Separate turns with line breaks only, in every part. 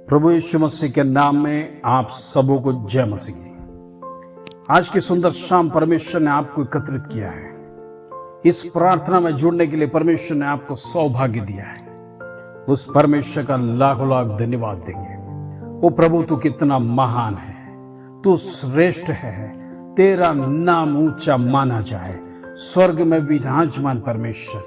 प्रभु यीशु मसीह के नाम में आप सबों को जय मसीह की। आज की सुंदर शाम परमेश्वर ने आपको एकत्रित किया है। इस प्रार्थना में जुड़ने के लिए परमेश्वर ने आपको सौभाग्य दिया है। उस परमेश्वर का लाखों लाख धन्यवाद देंगे। वो प्रभु तू कितना महान है, तू श्रेष्ठ है, तेरा नाम ऊंचा माना जाए। स्वर्ग में विराजमान परमेश्वर,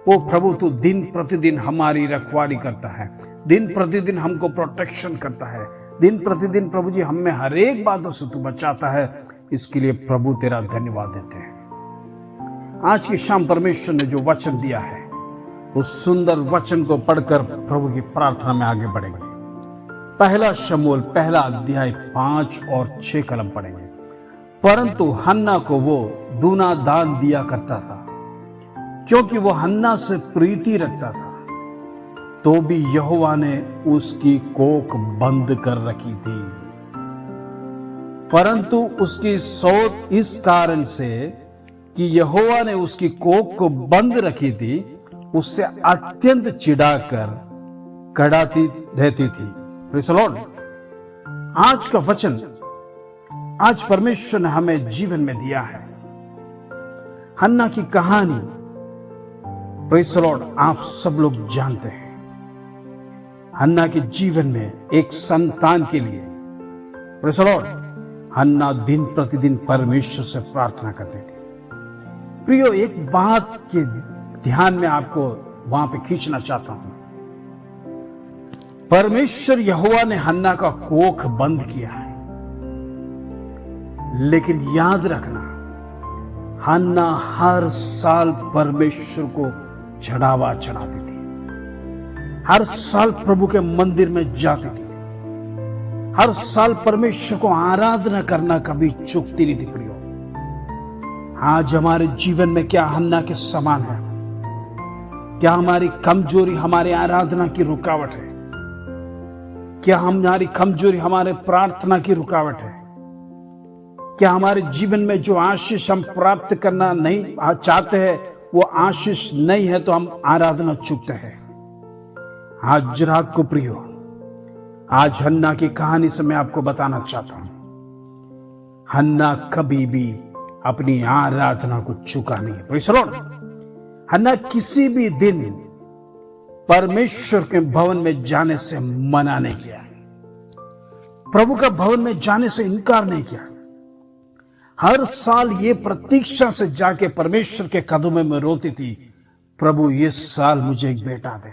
वो प्रभु तू दिन प्रतिदिन हमारी रखवाली करता है, दिन प्रतिदिन हमको प्रोटेक्शन करता है, दिन प्रतिदिन प्रभु जी हमें हर एक बातों से तू बचाता है। इसके लिए प्रभु तेरा धन्यवाद देते हैं। आज की शाम परमेश्वर ने जो वचन दिया है, उस सुंदर वचन को पढ़कर प्रभु की प्रार्थना में आगे बढ़ेंगे। पहला शमूएल पहला अध्याय 5 और 6 कलम पढ़ेंगे। परंतु हन्ना को वो दूना दान दिया करता था, क्योंकि वो हन्ना से प्रीति रखता था। तो भी यहोवा ने उसकी कोख बंद कर रखी थी, परंतु उसकी सोच इस कारण से कि यहोवा ने उसकी कोख को बंद रखी थी, उससे अत्यंत चिढ़ाकर कड़ाती रहती थी। Praise the Lord. आज का वचन आज परमेश्वर ने हमें जीवन में दिया है। हन्ना की कहानी प्रेज़ द लॉर्ड आप सब लोग जानते हैं। हन्ना के जीवन में एक संतान के लिए प्रेज़ द लॉर्ड हन्ना दिन प्रतिदिन परमेश्वर से प्रार्थना करती थी। प्रियो, एक बात के ध्यान में आपको वहां पे खींचना चाहता हूं। परमेश्वर यहोवा ने हन्ना का कोख बंद किया है, लेकिन याद रखना, हन्ना हर साल परमेश्वर को चढ़ावा चढ़ाती थी, हर साल प्रभु के मंदिर में जाती थी, हर साल परमेश्वर को आराधना करना कभी चूकती नहीं थी। प्रियो, आज हमारे जीवन में क्या हन्ना के समान है? क्या हमारी कमजोरी हमारे आराधना की रुकावट है? क्या हमारी कमजोरी हमारे प्रार्थना की रुकावट है? क्या हमारे जीवन में जो आशीष हम प्राप्त करना नहीं चाहते हैं, वो आशीष नहीं है तो हम आराधना चूकते हैं? आज रात को प्रियो, आज हन्ना की कहानी से मैं आपको बताना चाहता हूं, हन्ना कभी भी अपनी आराधना को चूका नहीं। Praise the Lord. हन्ना किसी भी दिन परमेश्वर के भवन में जाने से मना नहीं किया, प्रभु का भवन में जाने से इनकार नहीं किया। हर साल ये प्रतीक्षा से जाके परमेश्वर के कदमों में रोती थी, प्रभु इस साल मुझे एक बेटा दे,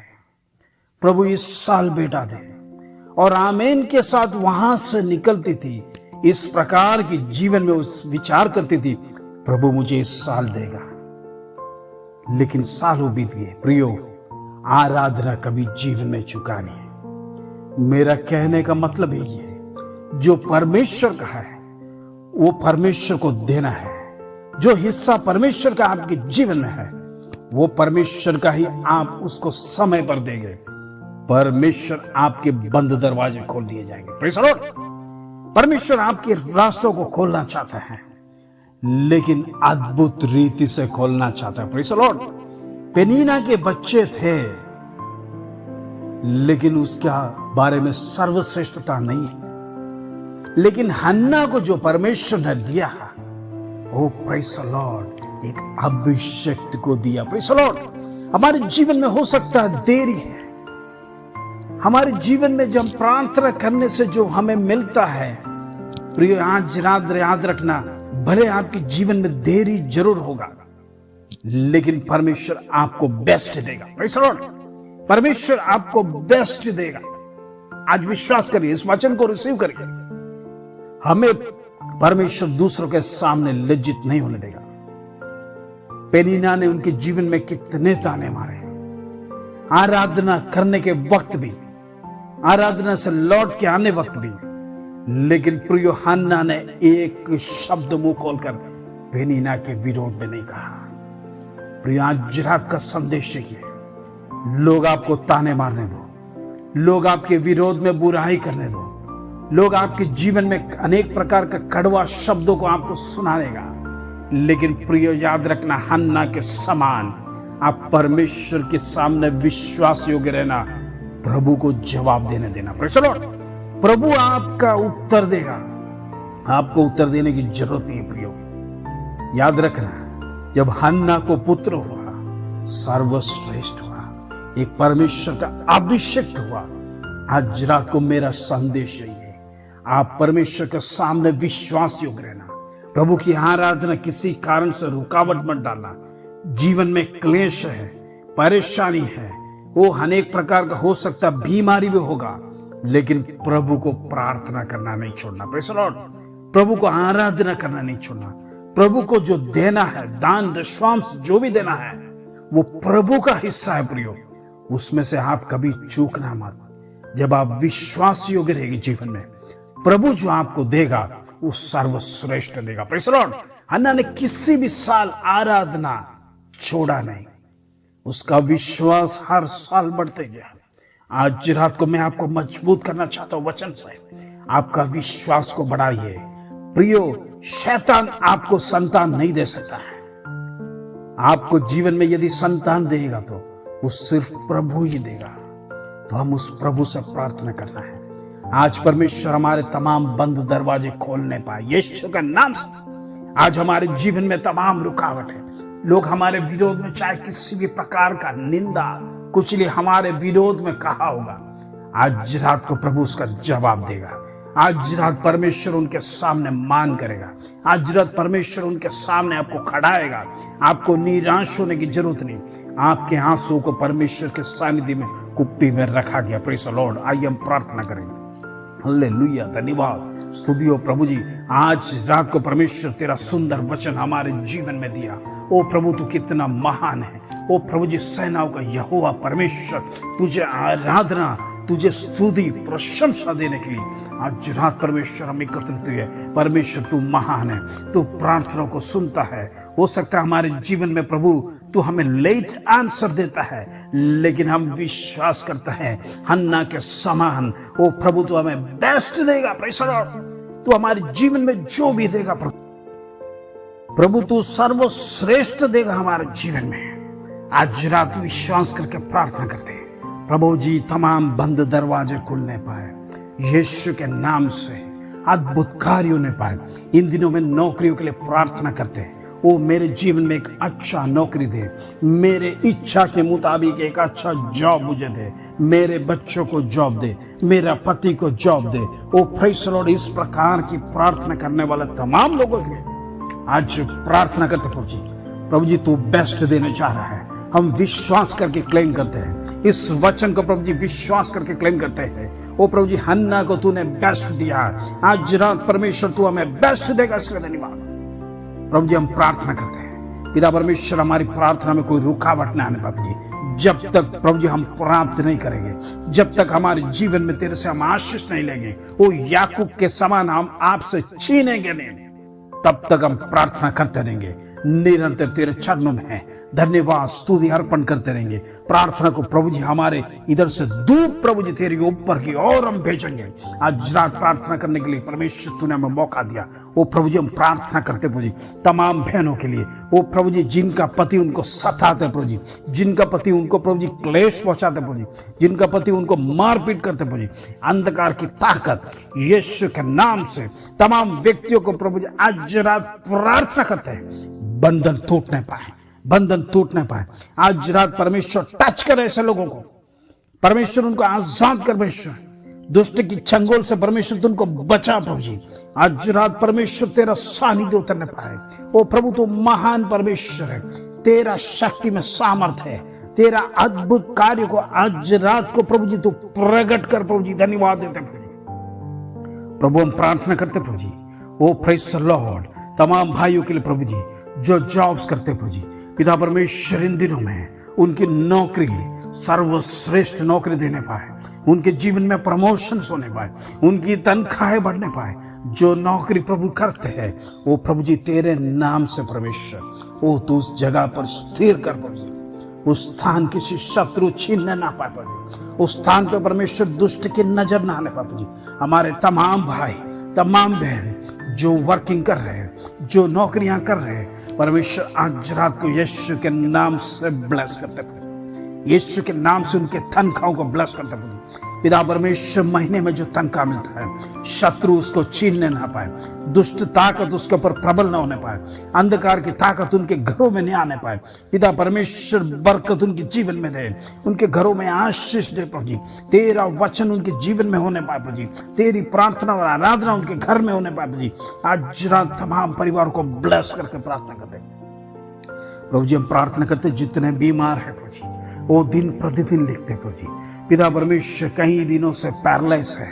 प्रभु इस साल बेटा दे। और आमीन के साथ वहां से निकलती थी, इस प्रकार की जीवन में उस विचार करती थी, प्रभु मुझे इस साल देगा। लेकिन सालों बीत गए। प्रियो, आराधना कभी जीवन में चुका नहीं है। मेरा कहने का मतलब यही है, जो परमेश्वर का है वो परमेश्वर को देना है। जो हिस्सा परमेश्वर का आपके जीवन में है, वो परमेश्वर का ही आप उसको समय पर देंगे। परमेश्वर आपके बंद दरवाजे खोल दिए जाएंगे। Praise the Lord. परमेश्वर आपके रास्तों को खोलना चाहता है, लेकिन अद्भुत रीति से खोलना चाहता है। Praise the Lord. पेनीना के बच्चे थे, लेकिन उसका बारे में सर्वश्रेष्ठता नहीं है। लेकिन हन्ना को जो परमेश्वर ने दिया, वो प्रेज़ द लॉर्ड एक अभिषेक को दिया। Praise the Lord. हमारे जीवन में हो सकता है देरी है, हमारे जीवन में जब प्रार्थना करने से जो हमें मिलता है, प्रिय आज रात याद रखना, भले आपके जीवन में देरी जरूर होगा, लेकिन परमेश्वर आपको बेस्ट देगा। Praise the Lord. परमेश्वर आपको बेस्ट देगा। आज विश्वास करिए, इस वचन को रिसीव करिए। हमें परमेश्वर दूसरों के सामने लज्जित नहीं होने देगा। पेनीना ने उनके जीवन में कितने ताने मारे, आराधना करने के वक्त भी, आराधना से लौट के आने वक्त भी, लेकिन प्रियो हन्ना ने एक शब्द मुंह खोलकर पेनीना के विरोध में नहीं कहा। प्रियो, आज रात का संदेश है, लोग आपको ताने मारने दो, लोग आपके विरोध में बुराई करने दो, लोग आपके जीवन में अनेक प्रकार का कड़वा शब्दों को आपको सुना देगा, लेकिन प्रियो याद रखना, हन्ना के समान आप परमेश्वर के सामने विश्वास योग्य रहना। प्रभु को जवाब देने देना। Praise the Lord. प्रभु आपका उत्तर देगा। आपको उत्तर देने की जरूरत नहीं है प्रियो। याद रखना, जब हन्ना को पुत्र हुआ, सर्वश्रेष्ठ हुआ, एक परमेश्वर का अभिषेक हुआ। आज रात को मेरा संदेश यही है, आप परमेश्वर के सामने विश्वास योग्य रहना। प्रभु की आराधना किसी कारण से रुकावट मत डालना। जीवन में क्लेश है, परेशानी है, वो अनेक प्रकार का हो सकता, बीमारी भी होगा, लेकिन प्रभु को प्रार्थना करना नहीं छोड़ना। Praise the Lord. प्रभु को आराधना करना नहीं छोड़ना। प्रभु को जो देना है, दान दशमांश जो भी देना है, वो प्रभु का हिस्सा है प्रियो। उसमें से आप कभी चूकना मत। जब आप विश्वास योग्य रहेंगे जीवन में, प्रभु जो आपको देगा वो सर्वश्रेष्ठ देगा। Praise the Lord. हन्ना ने किसी भी साल आराधना छोड़ा नहीं। उसका विश्वास हर साल बढ़ते गया। आज रात को मैं आपको मजबूत करना चाहता हूं वचन से। आपका विश्वास को बढ़ाइए प्रियो। शैतान आपको संतान नहीं दे सकता है। आपको जीवन में यदि संतान देगा तो वो सिर्फ प्रभु ही देगा। तो हम उस प्रभु से प्रार्थना करना है। आज परमेश्वर हमारे तमाम बंद दरवाजे खोलने पाए यीशु के नाम से। आज हमारे जीवन में तमाम रुकावट है। लोग हमारे विरोध में चाहे किसी भी प्रकार का निंदा कुछ लिए हमारे विरोध में कहा होगा, आज रात को प्रभु उसका जवाब देगा। आज रात परमेश्वर उनके सामने मान करेगा। आज रात परमेश्वर उनके सामने आपको खड़ाएगा। आपको निराश होने की जरूरत नहीं। आपके आंसुओं को परमेश्वर के सानिध्य में कुप्पी में रखा गया। Praise the Lord. आइए हम प्रार्थना करेंगे। हालेलुया। धन्यवाद स्तुति हो प्रभु जी। आज रात को परमेश्वर तेरा सुंदर वचन हमारे जीवन में दिया। ओ प्रभु तू कितना महान है। ओ प्रभु जी सेनाओं का यहोवा परमेश्वर, तुझे आराधना, तुझे स्तुति प्रशंसा देने के लिए आज रात परमेश्वर हम एकत्रित हुए। परमेश्वर तू महान है, तू प्रार्थना को सुनता है। हो सकता है हमारे जीवन में प्रभु तू हमें लेट आंसर देता है, लेकिन हम विश्वास करते हैं हन्ना के समान ओ प्रभु तू हमें बेस्ट देगा। Praise the Lord. तू हमारे जीवन में जो भी देगा प्रभु तू सर्वश्रेष्ठ देगा हमारे जीवन में। आज रात विश्वास करके प्रार्थना करते हैं प्रभु जी, तमाम बंद दरवाजे खुलने पाए यीशु के नाम से। अद्भुत कार्य होने पाए। इन दिनों में नौकरियों के लिए प्रार्थना करते हैं। वो मेरे जीवन में एक अच्छा नौकरी दे, मेरे इच्छा के मुताबिक एक अच्छा जॉब मुझे दे, मेरे बच्चों को जॉब दे, मेरा पति को जॉब दे। O praise the Lord. इस प्रकार की प्रार्थना करने वाले तमाम लोगों के लिए आज प्रार्थना करते प्रभु जी तू बेस्ट देने जा रहा है। हम विश्वास करके क्लेम करते हैं इस वचन को प्रभु जी, विश्वास करके क्लेम करते हैं। ओ प्रभु जी हन्ना को तूने बेस्ट दिया। आज रात परमेश्वर तू हमें बेस्ट देगा, इसलिए धन्यवाद प्रभु जी। हम प्रार्थना करते हैं पिता परमेश्वर, हमारी प्रार्थना में कोई रुकावट न आने प्रभु जी। जब तक प्रभु जी हम प्राप्त नहीं करेंगे, जब तक हमारे जीवन में तेरे से हम आशीष नहीं लेंगे, वो याकूब के समान हम आपसे छीनेंगे नहीं, तब तक हम प्रार्थना करते रहेंगे। निरंतर तेरे चरणों में है धन्यवाद स्तुति अर्पण करते रहेंगे। प्रार्थना को प्रभु जी हमारे इधर से दूर प्रभु जी तेरे ऊपर की और हम भेजेंगे। आज रात प्रार्थना करने के लिए परमेश्वर तूने हमें मौका दिया। वो प्रभु जी हम प्रार्थना करते प्रभु जी तमाम बहनों के लिए। वो प्रभु जी जिनका पति उनको सताते प्रभु जी, जिनका पति उनको प्रभु जी क्लेश पहुंचाते प्रभु जी, जिनका पति उनको मारपीट करते प्रभु जी, अंधकार की ताकत यीशु के नाम से तमाम व्यक्तियों को प्रभु जी आज रात प्रार्थना करते हैं बंधन टूटने पाए, बंधन टूटने पाए। आज रात परमेश्वर टच करे ऐसे लोगों को, परमेश्वर उनको आजाद कर। परमेश्वर दुष्ट की चंगुल से परमेश्वर तुमको बचा प्रभु जी। आज रात परमेश्वर तेरा सानिध्य उतरने पाए। ओ प्रभु तू महान परमेश्वर है, तेरा शक्ति में सामर्थ है, तेरा अद्भुत कार्य को आज रात को प्रभु जी तू प्रकट कर प्रभु जी। धन्यवाद देते प्रभु। हम प्रार्थना करते प्रभु जी। ओ प्रेज़ द लॉर्ड। तमाम भाइयों के लिए प्रभु जी जो जॉब्स करते प्रभु जी, पिता परमेश्वर इन दिनों में उनकी नौकरी सर्वश्रेष्ठ नौकरी देने पाए, उनके जीवन में प्रमोशन होने पाए, उनकी तनख्वाहें बढ़ने पाए। जो नौकरी प्रभु करते हैं वो प्रभु जी तेरे नाम से परमेश्वर वो तू उस जगह पर स्थिर कर प्रभु जी। उस स्थान किसी शत्रु छीनने ना पाए प्रभु। उस स्थान पर परमेश्वर दुष्ट की नजर ना आने प्रभु जी। हमारे तमाम भाई तमाम बहन जो वर्किंग कर रहे हैं, जो नौकरियां कर रहे हैं, परमेश्वर आज रात को यीशु के नाम से ब्लेस करते यीशु के नाम से उनके तनख्वाहों को ब्लेस करते प्रभु। पिता परमेश्वर, महीने में जो तनख्वाह मिलता है, शत्रु उसको छीनने ना पाए, दुष्ट ताकत उसके ऊपर प्रबल ना होने पाए, अंधकार की ताकत उनके घरों में नहीं आने पाए। पिता परमेश्वर, बरकत उनके जीवन में दे, उनके घरों में आशीष दे प्रभु जी। तेरा वचन उनके जीवन में होने पाए प्रभु जी, तेरी प्रार्थना और आराधना उनके घर में होने पाए प्रभु जी। आज रात तमाम परिवार को ब्लेस करके प्रार्थना करते प्रभु जी। हम प्रार्थना करते जितने बीमार है प्रभु जी, वो दिन प्रतिदिन लिखते प्रभु जी। पिता परमेश्वर, कई दिनों से पैरालाइज है,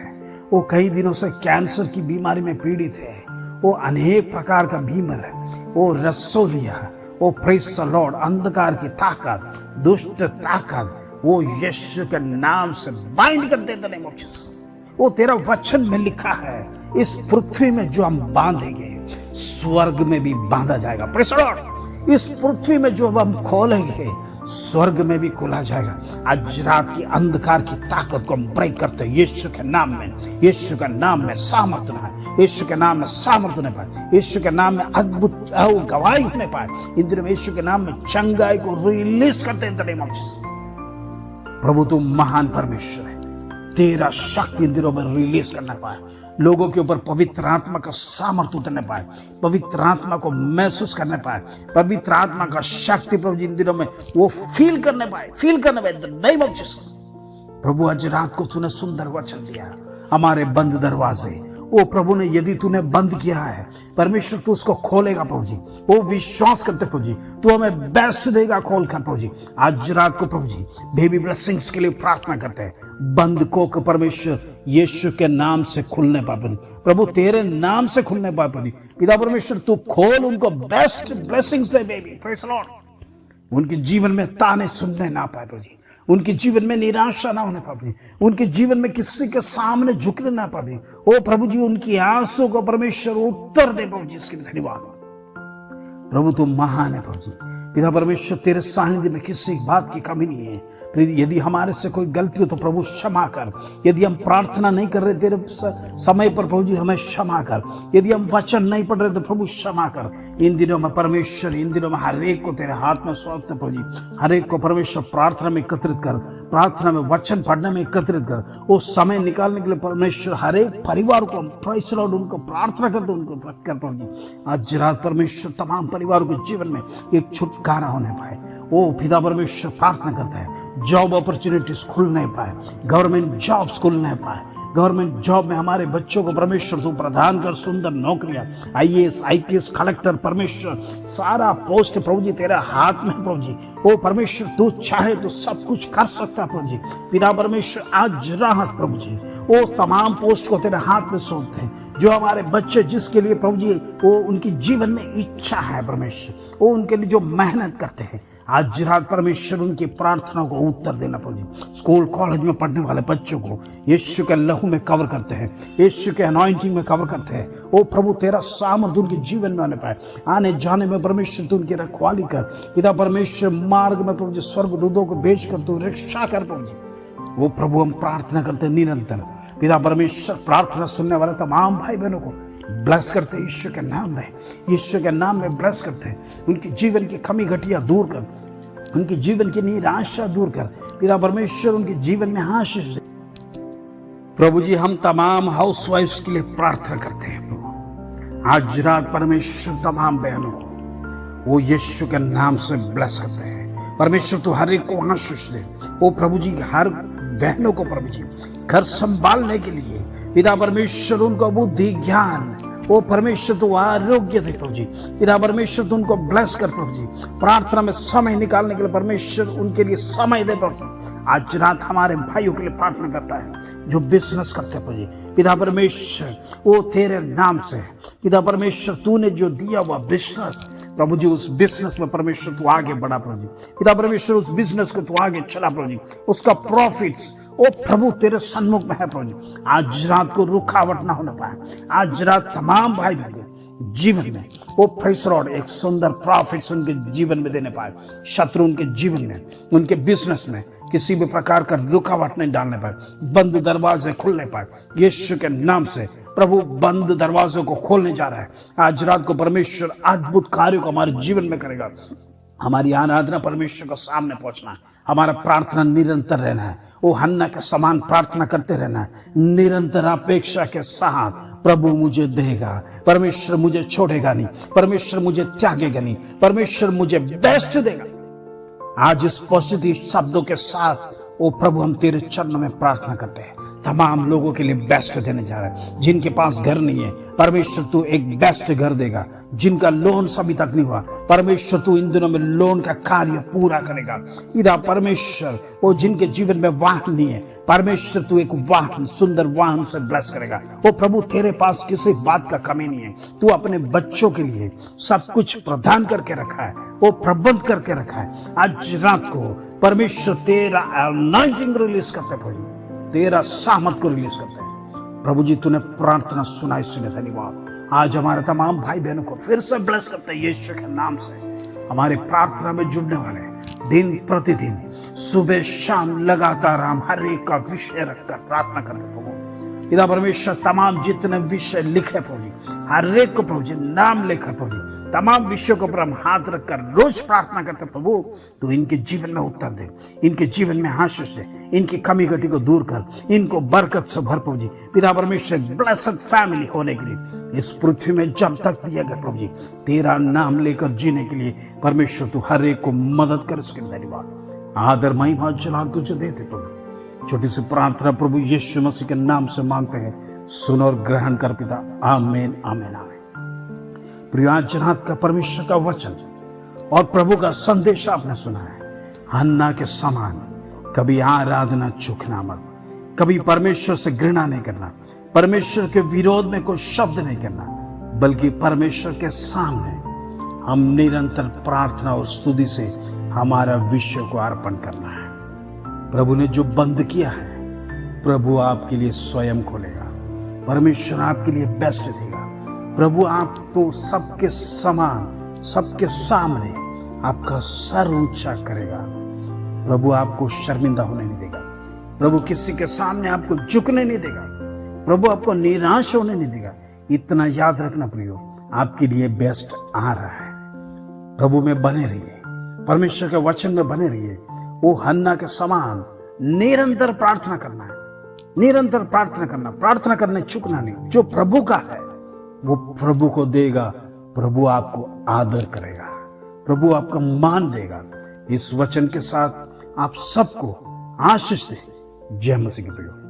वो कई दिनों से कैंसर की बीमारी में पीड़ित है, वो अनेक प्रकार का बीमार है, वो रसोलिया, वो प्रेस द लॉर्ड, अंधकार की ताकत, दुष्ट ताकत, वो यीशु के नाम से बाइंड कर देते नेम ऑफ जीसस। वो तेरा वचन में लिखा है, इस पृथ्वी में जो हम बांधेंगे स्वर्ग में भी बांधा जाएगा। Press the Lord. इस पृथ्वी में जो हम खोलेंगे स्वर्ग में भी खोला जाएगा। आज रात की अंधकार की ताकत को हम ब्रेक करते हैं यीशु के नाम में। यीशु के नाम में सामर्थ्य न है, यीशु के नाम में सामर्थ्य न पाए, यीशु के नाम में अद्भुत गवाही होने पाए। इन दिनों में यीशु के नाम में चंगाई को रिलीज करते हैं। प्रभु तू महान परमेश्वर है, तेरा शक्ति इन दिनों में रिलीज करना पाए, लोगों के ऊपर पवित्र आत्मा का सामर्थ्य उतरने पाए, पवित्र आत्मा को महसूस करने पाए, पवित्र आत्मा का शक्ति प्रभु जी इन दिनों में वो फील करने पाए नहीं बख्श। प्रभु आज रात को तूने सुंदर वचन दिया, हमारे बंद दरवाजे वो प्रभु ने यदि तूने बंद किया है परमेश्वर तू उसको खोलेगा प्रभु जी। वो विश्वास करते प्रभु जी, तू हमें बेस्ट देगा खोल कर प्रभु जी। आज रात को प्रभु जी बेबी ब्लेसिंग्स के लिए प्रार्थना करते हैं, बंद को परमेश्वर यीशु के नाम से खुलने पाए प्रभु, तेरे नाम से खुलने पाए प्रभु। पिता परमेश्वर तू खोल, उनको best blessings they baby, praise the Lord. उनके जीवन में ताने सुनने ना पाए प्रभु जी, उनके जीवन में निराशा ना होने पाए, उनके जीवन में किसी के सामने झुकने ना पाए। ओ प्रभु जी उनकी आंसू को परमेश्वर उत्तर दे प्रभु जी, इसके लिए धन्यवाद प्रभु। तुम महान है प्रभु जी। पिता परमेश्वर तेरे सानिध्य में किसी बात की कमी नहीं है। यदि हमारे से कोई गलती हो तो प्रभु क्षमा कर। यदि हम प्रार्थना नहीं कर रहे तेरे समय पर प्रभु जी हमें क्षमा कर। यदि हम वचन नहीं पढ़ रहे तो प्रभु क्षमा कर। इन दिनों में परमेश्वर, इन दिनों में हर एक को तेरे हाथ में सौंपते प्रभु जी। हर एक को परमेश्वर प्रार्थना में एकत्रित कर, प्रार्थना में वचन पढ़ने में एकत्रित कर। वो समय निकालने के लिए परमेश्वर हर एक परिवार को उनको प्रार्थना करते उनको कर प्रभु जी। आज रात परमेश्वर तमाम परिवारों के जीवन में एक छुटकारा होने पाए। वो पिता परमेश्वर प्रार्थना करता है जॉब अपॉर्चुनिटीज खुलने पाए, गवर्नमेंट जॉब्स खुलने पाए, गवर्नमेंट जॉब में हमारे बच्चों को परमेश्वर तू प्रदान कर, सुंदर नौकरियां, आईएएस, आईपीएस, कलेक्टर, परमेश्वर सारा पोस्ट प्रभु जी तेरे हाथ में प्रभु जी। ओ परमेश्वर तू चाहे तो सब कुछ कर सकता प्रभु जी। पिता परमेश्वर आज राहत प्रभु जी, वो तमाम पोस्ट को तेरे हाथ में सौंपते हैं जो हमारे बच्चे जिसके लिए प्रभु जी वो उनकी जीवन में इच्छा है परमेश्वर, वो उनके लिए जो मेहनत करते हैं आज रात परमेश्वर उनकी प्रार्थनाओं को उत्तर देना प्रभु जी। स्कूल कॉलेज में पढ़ने वाले बच्चों को यीशु के लहू में कवर करते हैं, यीशु के अनॉइंटिंग में कवर करते हैं। ओ प्रभु तेरा सामर्थ्य उनके जीवन में आने पाए, आने जाने में परमेश्वर तू उनकी रखवाली कर। पिता परमेश्वर मार्ग में प्रभु जी स्वर्गदूतों को भेज कर तू रक्षा कर प्रभु जी। वो प्रभु हम प्रार्थना करते निरंतर। पिता परमेश्वर प्रार्थना सुनने वाले तमाम भाई बहनों को ब्लेस करते यीशु के नाम में, यीशु के नाम में ब्लेस करते हैं। उनकी जीवन की कमी घटिया दूर कर, उनकी जीवन की निराशा दूर कर। पिता परमेश्वर उनके जीवन में आशीष दे प्रभु जी। हम तमाम हाउस वाइफ के लिए प्रार्थना करते हैं प्रभु। आज रात परमेश्वर तमाम बहनों को वो यीशु के नाम से ब्लेस करते हैं। परमेश्वर तू हर एक को आशीष दे। वो प्रभु जी हर बहनों को प्रभु जी घर संभालने के लिए पिता परमेश्वर उनको बुद्धि ज्ञान, वो परमेश्वर तू आरोग्य दे प्रभु जी। पिता परमेश्वर तू उनको ब्लेस कर प्रभु जी। प्रार्थना में समय निकालने के लिए परमेश्वर उनके लिए समय दे प्रभु। आज रात हमारे भाइयों के लिए प्रार्थना करता है जो बिजनेस करते प्रभु जी। पिता परमेश्वर वो तेरे नाम से पिता परमेश्वर तूने जो दिया हुआ बिजनेस प्रभु जी, उस बिजनेस में परमेश्वर तू आगे बढ़ा प्रभु जी। पिता परमेश्वर उस बिजनेस को तू आगे चला प्रभु जी। उसका प्रॉफिट्स ओ प्रभु तेरे सन्मुख में है प्रभु जी। आज रात को रुकावट ना होने पाए। आज रात तमाम भाई बहन जीवन में वो प्रेज लॉर्ड एक सुंदर प्रॉफिट्स उनके जीवन में देने पाए। शत्रु उनके जीवन में, उनके बिजनेस में किसी भी प्रकार का रुकावट नहीं डालने पाए। बंद दरवाजे खुलने पाए यीशु के नाम से। प्रभु बंद दरवाजों को खोलने जा रहा है। आज रात को परमेश्वर अद्भुत कार्यों को हमारे जीवन में करेगा। हमारी आराधना परमेश्वर के सामने पहुंचना है, हमारा प्रार्थना निरंतर रहना है, वो हन्ना के समान प्रार्थना करते रहना है, निरंतर अपेक्षा के साथ प्रभु मुझे देगा, परमेश्वर मुझे छोड़ेगा नहीं, परमेश्वर मुझे त्यागेगा नहीं, परमेश्वर मुझे बेस्ट देगा। आज इस पॉजिटिव शब्दों के साथ ओ प्रभु हम तेरे चरणों में प्रार्थना करते हैं, तमाम लोगों के लिए बेस्ट देने जा रहा है। जिनके पास घर नहीं है, परमेश्वर तू एक बेस्ट घर देगा। जिनका लोन अभी तक नहीं हुआ, परमेश्वर तू इन दिनों में लोन का कार्य पूरा करेगा। इधर परमेश्वर वो जिनके जीवन में वाहन नहीं है, परमेश्वर तू एक वाहन, सुंदर वाहन से ब्लेस करेगा। वो प्रभु तेरे पास किसी बात का कमी नहीं है, तू अपने बच्चों के लिए सब कुछ प्रदान करके रखा है, वो प्रबंध करके रखा है। आज रात को परमेश्वर तेरा अनॉइंटिंग रिलीज करते प्रभु, तेरा सामर्थ को रिलीज करते हैं। प्रभु जी तूने प्रार्थना सुना, इसलिए धन्यवाद। आज हमारे तमाम भाई बहनों को फिर से ब्लेस करते हैं यीशु के नाम से। हमारे प्रार्थना में जुड़ने वाले दिन प्रतिदिन सुबह शाम लगातार हम हर एक का विषय रखकर प्रार्थना करते प्रभु। पिता परमेश्वर तमाम जितने विषय लिखे प्रभु जी, हर एक को प्रभु जी नाम लेकर प्रभु जी तमाम विषयों के ऊपर हम हाथ रखकर रोज प्रार्थना करते प्रभु। तो इनके जीवन में उत्तर दे, इनके जीवन में आशीष दे, इनकी कमी घटी को दूर कर, इनको बरकत से भर प्रभु जी। पिता परमेश्वर ब्लेस्ड फैमिली होने के लिए इस पृथ्वी में जब तक दिया गया प्रभु जी, तेरा नाम लेकर जीने के लिए परमेश्वर तू हर एक को मदद कर। इसके धन्यवाद, आदर महिमा जलाल तुझे देते प्रभु। छोटी सी प्रार्थना प्रभु यीशु मसीह के नाम से मांगते हैं, सुन और ग्रहण कर पिता। आमीन आमीन आमीन। प्रिय आज रात का परमेश्वर का वचन और प्रभु का संदेश आपने सुना है। हन्ना के समान कभी आराधना चूकना मत, कभी परमेश्वर से घृणा नहीं करना, परमेश्वर के विरोध में कोई शब्द नहीं करना, बल्कि परमेश्वर के सामने हम निरंतर प्रार्थना और स्तुति से हमारा विषय को अर्पण करना है। प्रभु ने जो बंद किया है, प्रभु आपके लिए स्वयं खोलेगा। परमेश्वर आपके लिए बेस्ट देगा। प्रभु आपको सबके समान, सबके सामने आपका सर ऊंचा करेगा। प्रभु आपको शर्मिंदा होने नहीं देगा। प्रभु किसी के सामने आपको झुकने नहीं देगा। प्रभु आपको निराश होने नहीं देगा। इतना याद रखना प्रियो, आपके लिए बेस्ट आ रहा है। प्रभु में बने रहिए, परमेश्वर के वचन में बने रहिए। वो हन्ना के समान निरंतर प्रार्थना करना है, निरंतर प्रार्थना करना, प्रार्थना करने चुकना नहीं। जो प्रभु का है वो प्रभु को देगा, प्रभु आपको आदर करेगा, प्रभु आपका मान देगा। इस वचन के साथ आप सबको आशीष दे। जय मसीह के प्रियो।